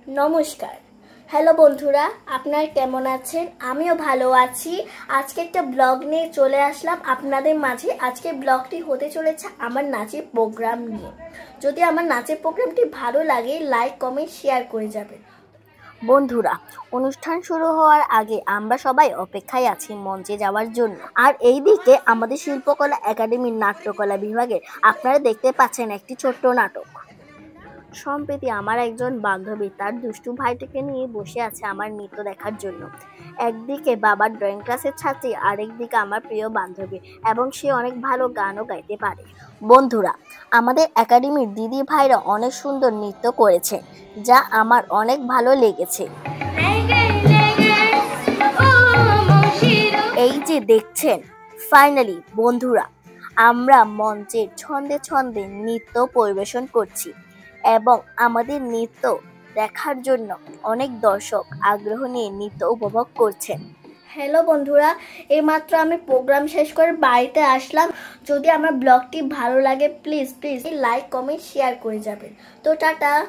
নমস্কার। হ্যালো বন্ধুরা, আপনারা কেমন আছেন? আমিও ভালো আছি। আজকে একটা ব্লগ নিয়ে চলে আসলাম আপনাদের মাঝে। আজকে ব্লগটি হতে চলেছে আমার নাচের প্রোগ্রাম নিয়ে। যদি আমার নাচের প্রোগ্রামটি ভালো লাগে, লাইক কমেন্ট শেয়ার করে যাবেন। বন্ধুরা, অনুষ্ঠান শুরু হওয়ার আগে আমরা সবাই অপেক্ষায় আছি মঞ্চে যাওয়ার জন্য। আর এইদিকে আমাদের শিল্পকলা একাডেমির নাট্যকলা বিভাগে আপনারা দেখতে পাচ্ছেন একটি ছোট্ট নাটক। সম্প্রতি আমার একজন বান্ধবী তার দুষ্টু ভাইটিকে নিয়ে বসে আছে আমার নৃত্য দেখার জন্য। একদিকে বাবার ড্রয়িং ক্লাসের ছাত্রী, আরেকদিকে আমার প্রিয় বান্ধবী, এবং সে অনেক ভালো গানও গাইতে পারে। বন্ধুরা, আমাদের একাডেমির দিদি ভাইরা অনেক সুন্দর নৃত্য করেছে, যা আমার অনেক ভালো লেগেছে। এই যে দেখছেন, ফাইনালি বন্ধুরা, আমরা মঞ্চের ছন্দে ছন্দে নৃত্য পরিবেশন করছি এবং আমাদের নৃত্য দেখার জন্য অনেক দর্শক আগ্রহ নিয়ে নৃত্য উপভোগ করছেন। হ্যালো বন্ধুরা, এইমাত্র আমি প্রোগ্রাম শেষ করে বাড়িতে আসলাম। যদি আমার ব্লগটি ভালো লাগে, প্লিজ লাইক কমেন্ট শেয়ার করে যাবেন। তো টাটা।